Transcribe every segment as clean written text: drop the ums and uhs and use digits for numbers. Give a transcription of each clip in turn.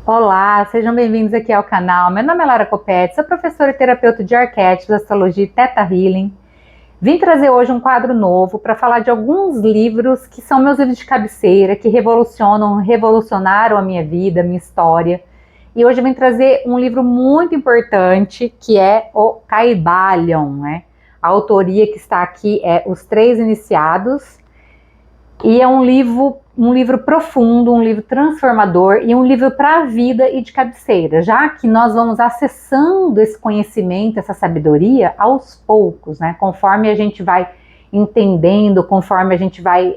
Olá, sejam bem-vindos aqui ao canal. Meu nome é Lara Copete, sou professora e terapeuta de arquétipos, astrologia e Theta Healing. Vim trazer hoje um quadro novo para falar de alguns livros que são meus livros de cabeceira, que revolucionaram a minha vida, a minha história. E hoje eu vim trazer um livro muito importante, que é o Kybalion, né? A autoria que está aqui é Os Três Iniciados. E é um livro profundo, um livro transformador e um livro para a vida e de cabeceira, já que nós vamos acessando esse conhecimento, essa sabedoria aos poucos, né? Conforme a gente vai entendendo, conforme a gente vai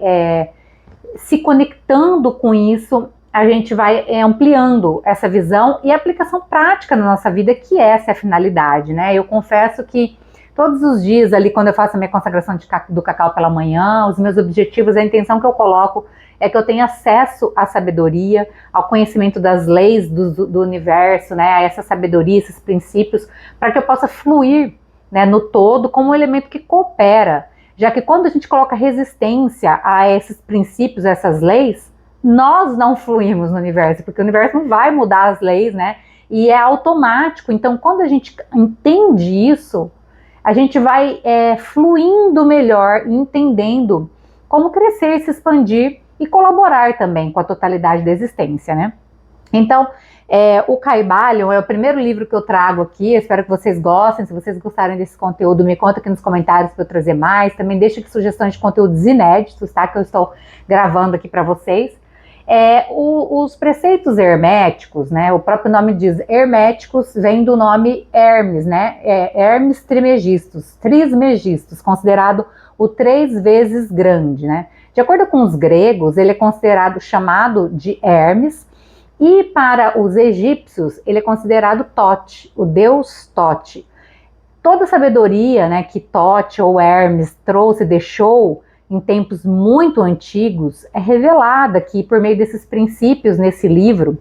se conectando com isso, a gente vai ampliando essa visão e aplicação prática na nossa vida, que essa é a finalidade, né? Eu confesso que todos os dias ali, quando eu faço a minha consagração do cacau pela manhã, os meus objetivos, a intenção que eu coloco é que eu tenha acesso à sabedoria, ao conhecimento das leis do universo, né, a essa sabedoria, esses princípios, para que eu possa fluir, né, no todo como um elemento que coopera, já que quando a gente coloca resistência a esses princípios, a essas leis, nós não fluímos no universo, porque o universo não vai mudar as leis, né, e é automático. Então, quando a gente entende isso, a gente vai fluindo melhor, entendendo como crescer, se expandir e colaborar também com a totalidade da existência, né? Então, o Kybalion é o primeiro livro que eu trago aqui. Eu espero que vocês gostem. Se vocês gostarem desse conteúdo, me conta aqui nos comentários para eu trazer mais. Também deixa aqui sugestões de conteúdos inéditos, tá? Que eu estou gravando aqui para vocês. Os preceitos herméticos, né? O próprio nome diz herméticos, vem do nome Hermes, né? Hermes Trismegistus, considerado o 3 vezes grande, né? De acordo com os gregos, ele é considerado chamado de Hermes, e para os egípcios, ele é considerado Tote, o deus Tote. Toda a sabedoria, né, que Tote ou Hermes trouxe, deixou em tempos muito antigos, é revelada aqui por meio desses princípios nesse livro,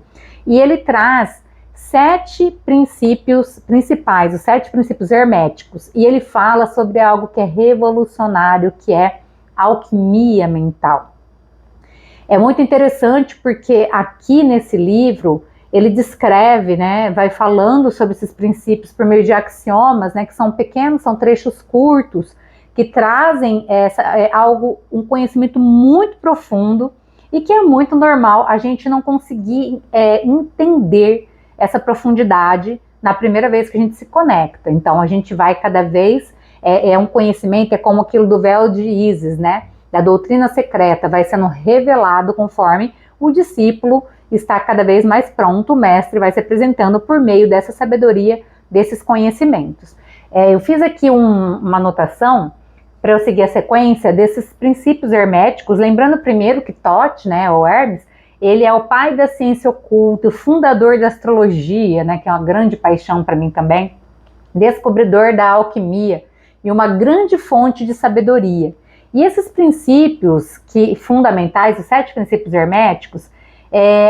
e ele traz 7 princípios principais, os 7 princípios herméticos, e ele fala sobre algo que é revolucionário, que é alquimia mental. É muito interessante porque aqui nesse livro ele descreve, né, vai falando sobre esses princípios por meio de axiomas, né, que são pequenos, são trechos curtos, que trazem um conhecimento muito profundo e que é muito normal a gente não conseguir entender essa profundidade na primeira vez que a gente se conecta. Então a gente vai cada vez, um conhecimento, é como aquilo do véu de Ísis, né? Da doutrina secreta, vai sendo revelado conforme o discípulo está cada vez mais pronto, o mestre vai se apresentando por meio dessa sabedoria, desses conhecimentos. Eu fiz aqui uma anotação para eu seguir a sequência desses princípios herméticos, lembrando primeiro que Tote, né, ou Hermes, ele é o pai da ciência oculta, o fundador da astrologia, né, que é uma grande paixão para mim também, descobridor da alquimia e uma grande fonte de sabedoria. E esses princípios fundamentais, os 7 princípios herméticos,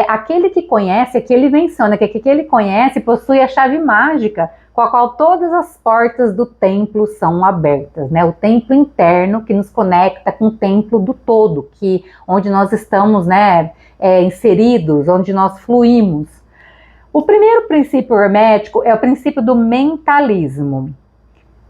aquele que conhece, aquele menciona que aquele conhece possui a chave mágica com a qual todas as portas do templo são abertas, né? O templo interno que nos conecta com o templo do todo, onde nós estamos, né, inseridos, onde nós fluímos. O primeiro princípio hermético é o princípio do mentalismo.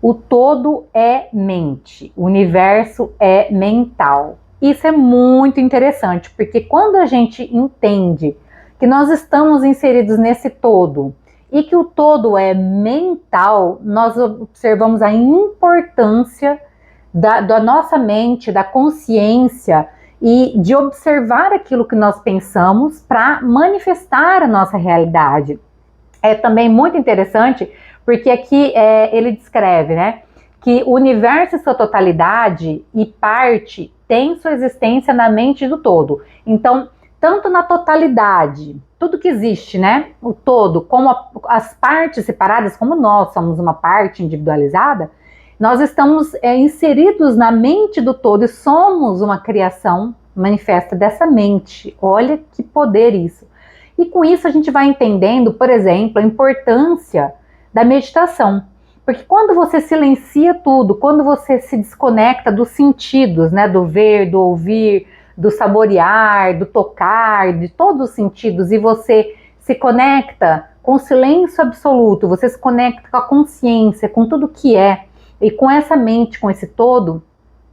O todo é mente, o universo é mental. Isso é muito interessante, porque quando a gente entende que nós estamos inseridos nesse todo e que o todo é mental, nós observamos a importância da nossa mente, da consciência e de observar aquilo que nós pensamos para manifestar a nossa realidade. É também muito interessante, porque aqui ele descreve, né, que o universo em sua totalidade e parte tem sua existência na mente do todo. Então, tanto na totalidade, tudo que existe, né, o todo, como as partes separadas, como nós somos uma parte individualizada, nós estamos inseridos na mente do todo e somos uma criação manifesta dessa mente. Olha que poder isso. E com isso a gente vai entendendo, por exemplo, a importância da meditação. Porque quando você silencia tudo, quando você se desconecta dos sentidos, né, do ver, do ouvir, do saborear, do tocar, de todos os sentidos, e você se conecta com o silêncio absoluto, você se conecta com a consciência, com tudo que é, e com essa mente, com esse todo,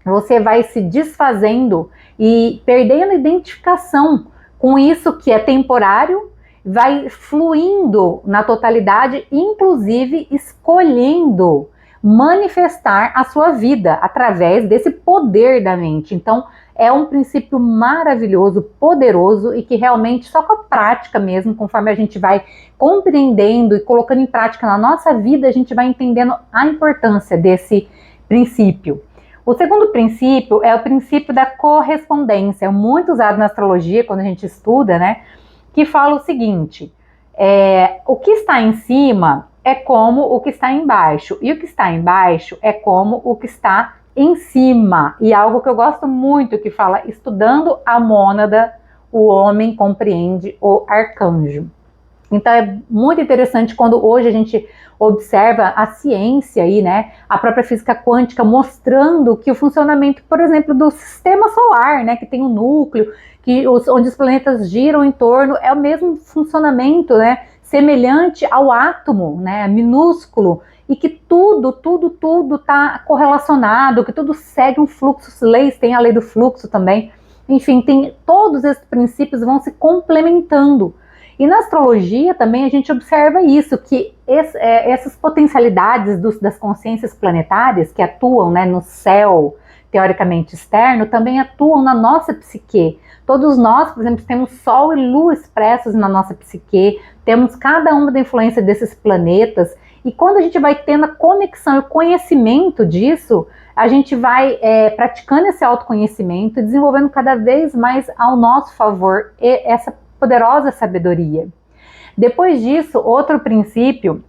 você vai se desfazendo e perdendo a identificação com isso que é temporário, vai fluindo na totalidade, inclusive escolhendo manifestar a sua vida através desse poder da mente. Então, é um princípio maravilhoso, poderoso e que realmente só com a prática mesmo, conforme a gente vai compreendendo e colocando em prática na nossa vida, a gente vai entendendo a importância desse princípio. O segundo princípio é o princípio da correspondência, muito usado na astrologia quando a gente estuda, né? Que fala o seguinte, o que está em cima é como o que está embaixo, e o que está embaixo é como o que está em cima. E algo que eu gosto muito, que fala, estudando a mônada, o homem compreende o arcanjo. Então é muito interessante quando hoje a gente observa a ciência aí, né, a própria física quântica mostrando que o funcionamento, por exemplo, do sistema solar, né, que tem um núcleo, onde os planetas giram em torno, é o mesmo funcionamento, né, semelhante ao átomo, né, minúsculo, e que tudo está correlacionado, que tudo segue um fluxo, leis, tem a lei do fluxo também, enfim, todos esses princípios vão se complementando. E na astrologia também a gente observa isso, que essas potencialidades das consciências planetárias que atuam, né, no céu, teoricamente externo, também atuam na nossa psique. Todos nós, por exemplo, temos Sol e Lua expressos na nossa psique, temos cada uma da influência desses planetas, e quando a gente vai tendo a conexão e o conhecimento disso, a gente vai praticando esse autoconhecimento, desenvolvendo cada vez mais ao nosso favor essa poderosa sabedoria. Depois disso, outro princípio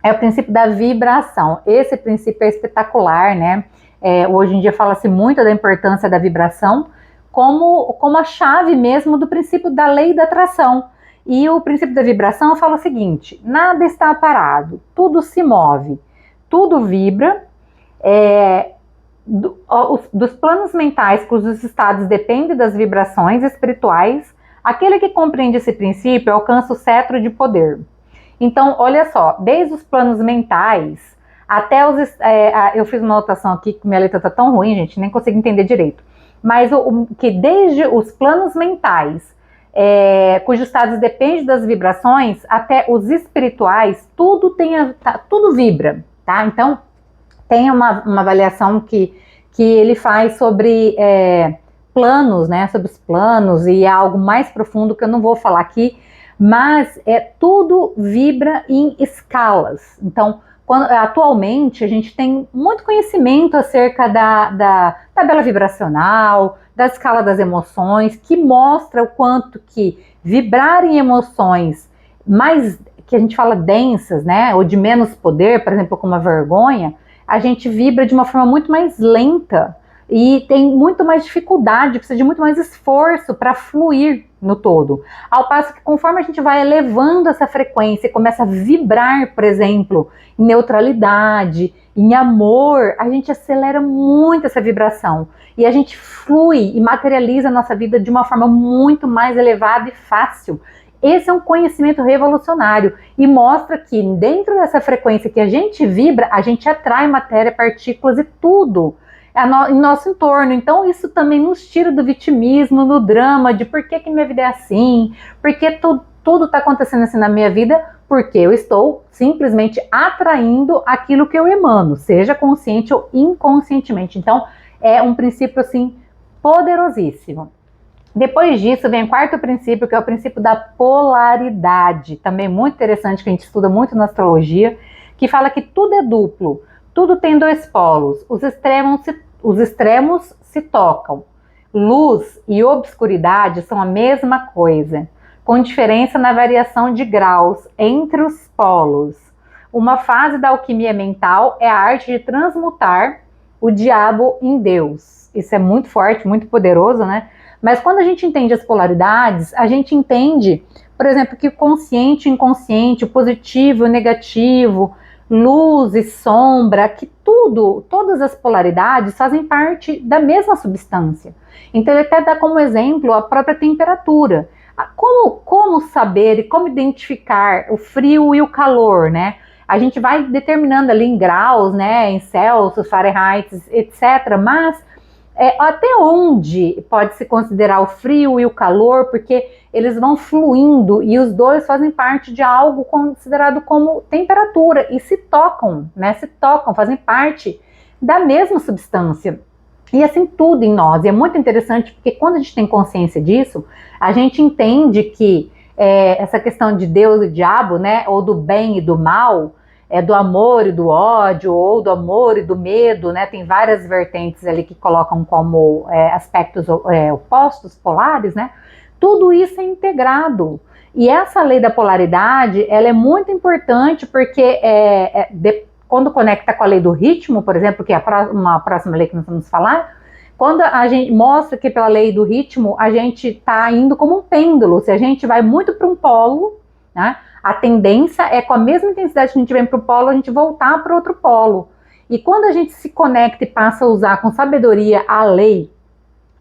é o princípio da vibração. Esse princípio é espetacular, né? Hoje em dia fala-se muito da importância da vibração como a chave mesmo do princípio da lei da atração. E o princípio da vibração fala o seguinte, nada está parado, tudo se move, tudo vibra, dos planos mentais cujos estados dependem das vibrações espirituais. Aquele que compreende esse princípio alcança o cetro de poder. Então, olha só, desde os planos mentais até eu fiz uma anotação aqui que minha letra tá tão ruim, gente, nem consigo entender direito. Mas que desde os planos mentais, cujos estados dependem das vibrações, até os espirituais, tudo vibra, tá? Então, tem uma avaliação que ele faz sobre planos, né, sobre os planos, e é algo mais profundo que eu não vou falar aqui, mas tudo vibra em escalas. Então, atualmente a gente tem muito conhecimento acerca da tabela vibracional, da escala das emoções, que mostra o quanto que vibrar em emoções mais, que a gente fala densas, né, ou de menos poder, por exemplo, como a vergonha, a gente vibra de uma forma muito mais lenta, e tem muito mais dificuldade, precisa de muito mais esforço para fluir no todo. Ao passo que conforme a gente vai elevando essa frequência e começa a vibrar, por exemplo, em neutralidade, em amor, a gente acelera muito essa vibração. E a gente flui e materializa a nossa vida de uma forma muito mais elevada e fácil. Esse é um conhecimento revolucionário e mostra que dentro dessa frequência que a gente vibra, a gente atrai matéria, partículas e tudo em nosso entorno. Então isso também nos tira do vitimismo, do drama, de por que minha vida é assim, por que tudo está acontecendo assim na minha vida, porque eu estou simplesmente atraindo aquilo que eu emano, seja consciente ou inconscientemente. Então é um princípio assim poderosíssimo. Depois disso vem o quarto princípio, que é o princípio da polaridade, também muito interessante, que a gente estuda muito na astrologia, que fala que tudo é duplo, tudo tem dois polos, os extremos se tocam. Luz e obscuridade são a mesma coisa, com diferença na variação de graus entre os polos. Uma fase da alquimia mental é a arte de transmutar o diabo em Deus. Isso é muito forte, muito poderoso, né? Mas quando a gente entende as polaridades, a gente entende, por exemplo, que o consciente e o inconsciente, o positivo e o negativo, luz e sombra, que todas as polaridades fazem parte da mesma substância. Então ele até dá como exemplo a própria temperatura. Como saber e como identificar o frio e o calor, né? A gente vai determinando ali em graus, né, em Celsius, Fahrenheit, etc. Mas até onde pode se considerar o frio e o calor, porque eles vão fluindo e os dois fazem parte de algo considerado como temperatura e se tocam, né? Se tocam, fazem parte da mesma substância. E assim tudo em nós. E é muito interessante porque quando a gente tem consciência disso, a gente entende que essa questão de Deus e diabo, né? Ou do bem e do mal, do amor e do ódio, ou do amor e do medo, né? Tem várias vertentes ali que colocam como aspectos opostos, polares, né? Tudo isso é integrado. E essa lei da polaridade, ela é muito importante porque quando conecta com a lei do ritmo, por exemplo, que é uma próxima lei que nós vamos falar, quando a gente mostra que pela lei do ritmo a gente está indo como um pêndulo, se a gente vai muito para um polo, né? A tendência é com a mesma intensidade que a gente vem para o polo, a gente voltar para outro polo. E quando a gente se conecta e passa a usar com sabedoria a lei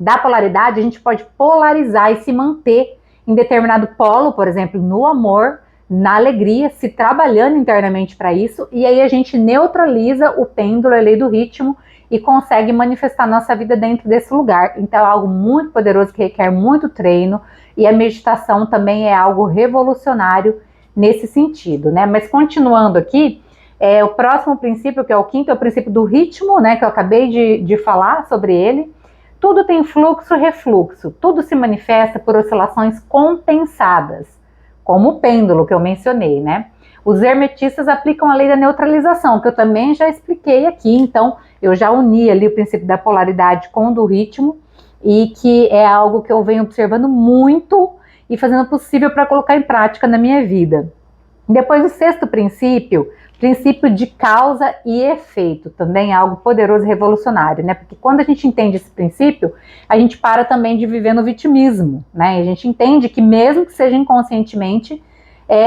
da polaridade, a gente pode polarizar e se manter em determinado polo, por exemplo, no amor, na alegria, se trabalhando internamente para isso, e aí a gente neutraliza o pêndulo, a lei do ritmo, e consegue manifestar nossa vida dentro desse lugar. Então é algo muito poderoso que requer muito treino, e a meditação também é algo revolucionário nesse sentido, né? Mas continuando aqui, o próximo princípio, que é o quinto, é o princípio do ritmo, né? Que eu acabei de falar sobre ele. Tudo tem fluxo e refluxo, tudo se manifesta por oscilações compensadas, como o pêndulo que eu mencionei, né? Os hermetistas aplicam a lei da neutralização, que eu também já expliquei aqui, então eu já uni ali o princípio da polaridade com o do ritmo, e que é algo que eu venho observando muito e fazendo o possível para colocar em prática na minha vida. Depois o sexto princípio de causa e efeito, também é algo poderoso e revolucionário, né? Porque quando a gente entende esse princípio, a gente para também de viver no vitimismo, né? E a gente entende que mesmo que seja inconscientemente,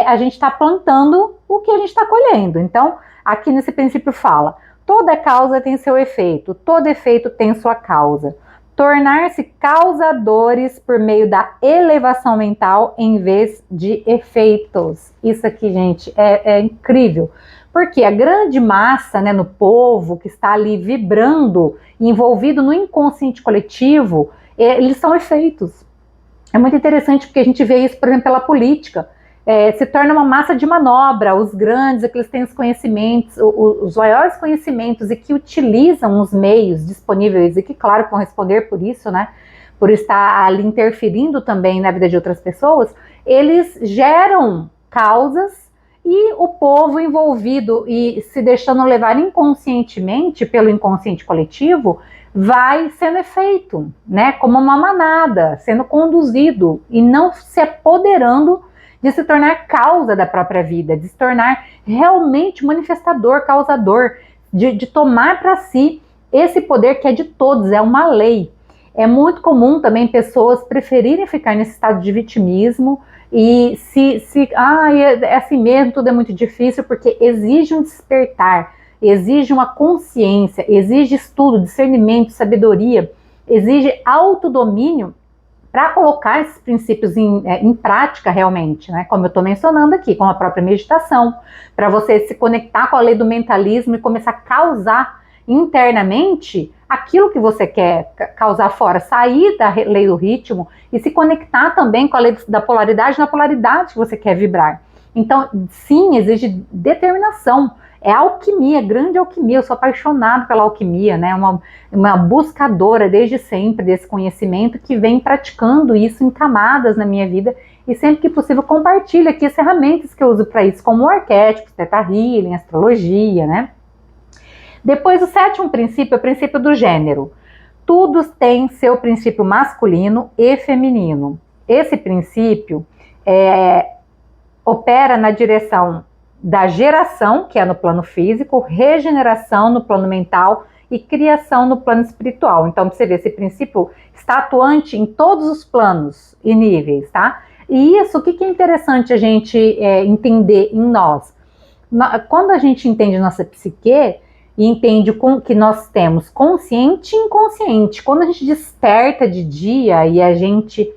a gente está plantando o que a gente está colhendo. Então, aqui nesse princípio fala, toda causa tem seu efeito, todo efeito tem sua causa. Tornar-se causadores por meio da elevação mental em vez de efeitos. Isso aqui, gente, é incrível. Porque a grande massa, né, no povo que está ali vibrando, envolvido no inconsciente coletivo, eles são efeitos. É muito interessante porque a gente vê isso, por exemplo, pela política. Se torna uma massa de manobra, os grandes, aqueles que têm os conhecimentos, os maiores conhecimentos e que utilizam os meios disponíveis e que, claro, vão responder por isso, né, por estar ali interferindo também na vida de outras pessoas, eles geram causas e o povo envolvido e se deixando levar inconscientemente pelo inconsciente coletivo vai sendo efeito, né, como uma manada, sendo conduzido e não se apoderando de se tornar causa da própria vida, de se tornar realmente manifestador, causador, de tomar para si esse poder que é de todos, é uma lei. É muito comum também pessoas preferirem ficar nesse estado de vitimismo e é assim mesmo, tudo é muito difícil, porque exige um despertar, exige uma consciência, exige estudo, discernimento, sabedoria, exige autodomínio para colocar esses princípios em prática realmente, né? Como eu estou mencionando aqui, com a própria meditação, para você se conectar com a lei do mentalismo e começar a causar internamente aquilo que você quer causar fora, sair da lei do ritmo e se conectar também com a lei da polaridade, na polaridade que você quer vibrar. Então, sim, exige determinação. É alquimia, grande alquimia. Eu sou apaixonada pela alquimia, né? Uma buscadora desde sempre desse conhecimento que vem praticando isso em camadas na minha vida e sempre que possível compartilho aqui as ferramentas que eu uso para isso, como o arquétipo, Theta Healing, astrologia, né? Depois, o sétimo princípio é o princípio do gênero. Tudo tem seu princípio masculino e feminino. Esse princípio opera na direção da geração, que é no plano físico, regeneração no plano mental e criação no plano espiritual. Então, você vê, esse princípio está atuante em todos os planos e níveis, tá? E isso, o que é interessante a gente entender em nós? Quando a gente entende nossa psique e entende que nós temos consciente e inconsciente, quando a gente desperta de dia e a gente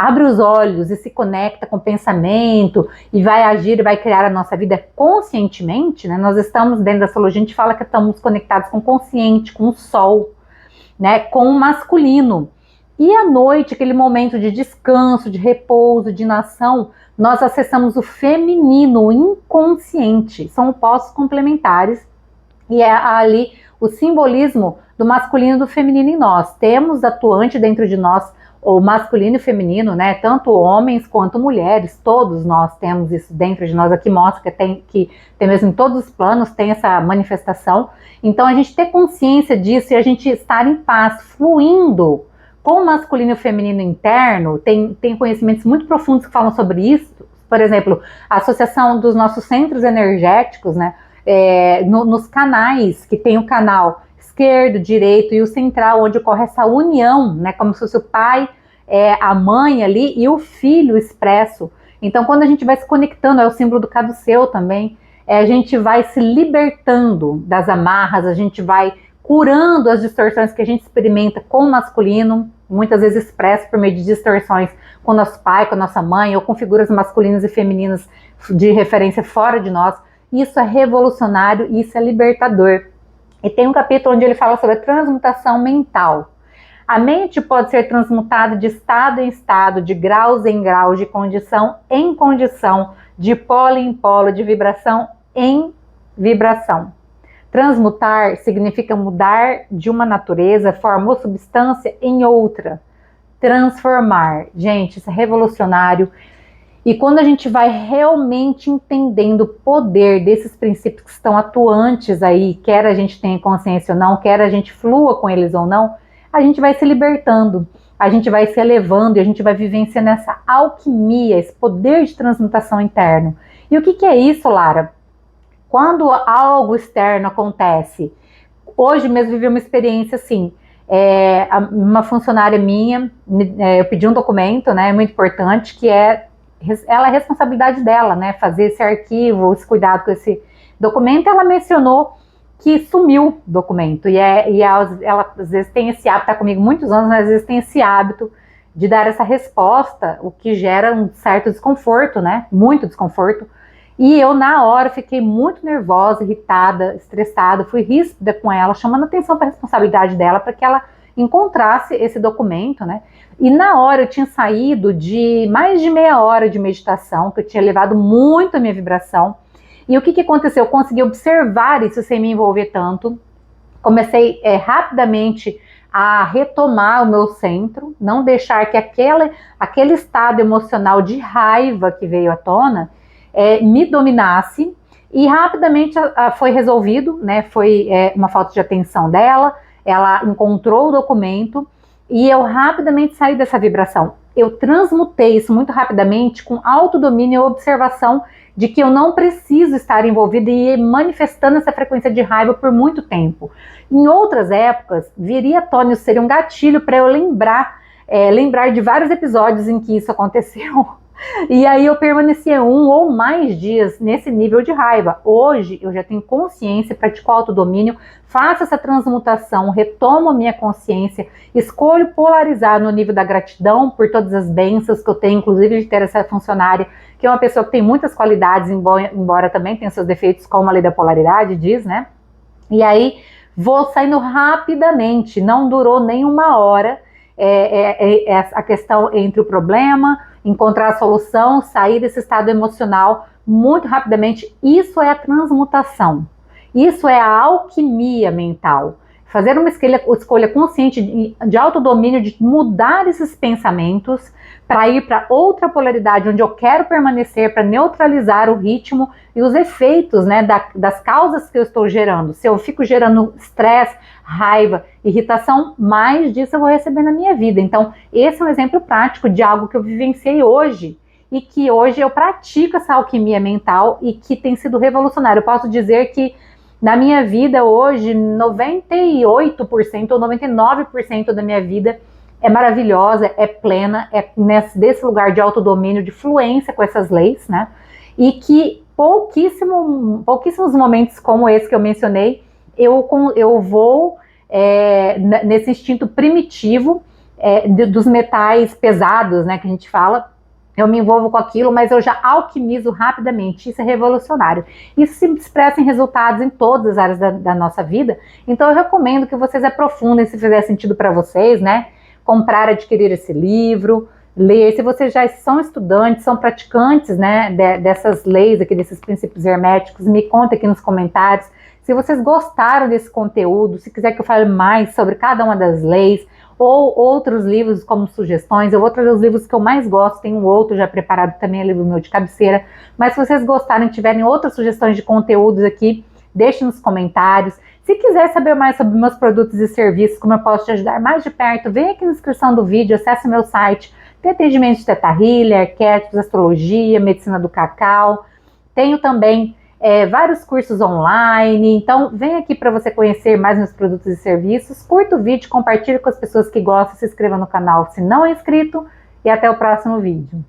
abre os olhos e se conecta com o pensamento e vai agir e vai criar a nossa vida conscientemente, né? Nós estamos dentro da astrologia, a gente fala que estamos conectados com o consciente, com o sol, né? Com o masculino. E à noite, aquele momento de descanso, de repouso, de nação, nós acessamos o feminino, o inconsciente. São opostos complementares e é ali o simbolismo do masculino e do feminino em nós. Temos atuante dentro de nós o masculino e o feminino, né? Tanto homens quanto mulheres, todos nós temos isso dentro de nós. Aqui mostra que tem mesmo em todos os planos, tem essa manifestação. Então a gente ter consciência disso e a gente estar em paz, fluindo com o masculino e o feminino interno. Tem conhecimentos muito profundos que falam sobre isso. Por exemplo, a associação dos nossos centros energéticos, né? Nos canais, que tem o canal esquerdo, direito e o central, onde ocorre essa união, né, como se fosse o pai, a mãe ali e o filho expresso. Então, quando a gente vai se conectando, é o símbolo do caduceu também, a gente vai se libertando das amarras, a gente vai curando as distorções que a gente experimenta com o masculino, muitas vezes expresso por meio de distorções com o nosso pai, com a nossa mãe, ou com figuras masculinas e femininas de referência fora de nós. Isso é revolucionário, isso é libertador. E tem um capítulo onde ele fala sobre a transmutação mental. A mente pode ser transmutada de estado em estado, de graus em graus, de condição em condição, de polo em polo, de vibração em vibração. Transmutar significa mudar de uma natureza, forma ou substância em outra. Transformar. Gente, isso é revolucionário. E quando a gente vai realmente entendendo o poder desses princípios que estão atuantes aí, quer a gente tenha consciência ou não, quer a gente flua com eles ou não, a gente vai se libertando, a gente vai se elevando e a gente vai vivenciando essa alquimia, esse poder de transmutação interno. E o que é isso, Lara? Quando algo externo acontece, hoje mesmo vivi uma experiência assim, uma funcionária minha, eu pedi um documento, né, muito importante, que ela é responsabilidade dela, né, fazer esse arquivo, esse cuidado com esse documento. Ela mencionou que sumiu o documento, ela às vezes tem esse hábito, está comigo muitos anos, mas às vezes tem esse hábito de dar essa resposta, o que gera um certo desconforto, né, muito desconforto. E eu, na hora, fiquei muito nervosa, irritada, estressada, fui ríspida com ela, chamando atenção para a responsabilidade dela, para que ela encontrasse esse documento, né? E na hora eu tinha saído de mais de meia hora de meditação, que eu tinha elevado muito a minha vibração. E o que aconteceu? Eu consegui observar isso sem me envolver tanto. Comecei rapidamente a retomar o meu centro, não deixar que aquele estado emocional de raiva que veio à tona me dominasse, e rapidamente foi resolvido, né? Foi uma falta de atenção dela, ela encontrou o documento e eu rapidamente saí dessa vibração. Eu transmutei isso muito rapidamente com autodomínio e observação de que eu não preciso estar envolvida e ir manifestando essa frequência de raiva por muito tempo. Em outras épocas, viria à tona, seria um gatilho para eu lembrar de vários episódios em que isso aconteceu. E aí eu permanecia 1 ou mais dias nesse nível de raiva. Hoje eu já tenho consciência, pratico autodomínio, faço essa transmutação, retomo a minha consciência, escolho polarizar no nível da gratidão por todas as bênçãos que eu tenho, inclusive de ter essa funcionária, que é uma pessoa que tem muitas qualidades, embora também tenha seus defeitos, como a lei da polaridade diz, né? E aí vou saindo rapidamente, não durou nem uma hora a questão entre o problema, encontrar a solução, sair desse estado emocional muito rapidamente. Isso é a transmutação, isso é a alquimia mental. Fazer uma escolha consciente de autodomínio, de mudar esses pensamentos para ir para outra polaridade, onde eu quero permanecer, para neutralizar o ritmo e os efeitos, né, das causas que eu estou gerando. Se eu fico gerando estresse, raiva, irritação, mais disso eu vou receber na minha vida. Então, esse é um exemplo prático de algo que eu vivenciei hoje e que hoje eu pratico essa alquimia mental e que tem sido revolucionário. Eu posso dizer que na minha vida hoje, 98% ou 99% da minha vida é maravilhosa, é plena, desse lugar de autodomínio, de fluência com essas leis, né? E que pouquíssimos momentos como esse que eu mencionei, eu vou nesse instinto primitivo, dos metais pesados, né, que a gente fala. Eu me envolvo com aquilo, mas eu já alquimizo rapidamente. Isso é revolucionário. Isso se expressa em resultados em todas as áreas da nossa vida. Então eu recomendo que vocês aprofundem, se fizer sentido para vocês, né? Comprar, adquirir esse livro, ler. Se vocês já são estudantes, são praticantes, né, dessas leis aqui, desses princípios herméticos, me conta aqui nos comentários. Se vocês gostaram desse conteúdo, se quiser que eu fale mais sobre cada uma das leis, ou outros livros como sugestões, eu vou trazer os livros que eu mais gosto, tem um outro já preparado também, é livro meu de cabeceira, mas se vocês gostarem, tiverem outras sugestões de conteúdos aqui, deixem nos comentários. Se quiser saber mais sobre meus produtos e serviços, como eu posso te ajudar mais de perto, vem aqui na descrição do vídeo, acesse meu site, tem atendimento de Teta Healing, arquétipos, astrologia, medicina do cacau, tenho também vários cursos online, então vem aqui para você conhecer mais meus produtos e serviços, curta o vídeo, compartilhe com as pessoas que gostam, se inscreva no canal se não é inscrito e até o próximo vídeo.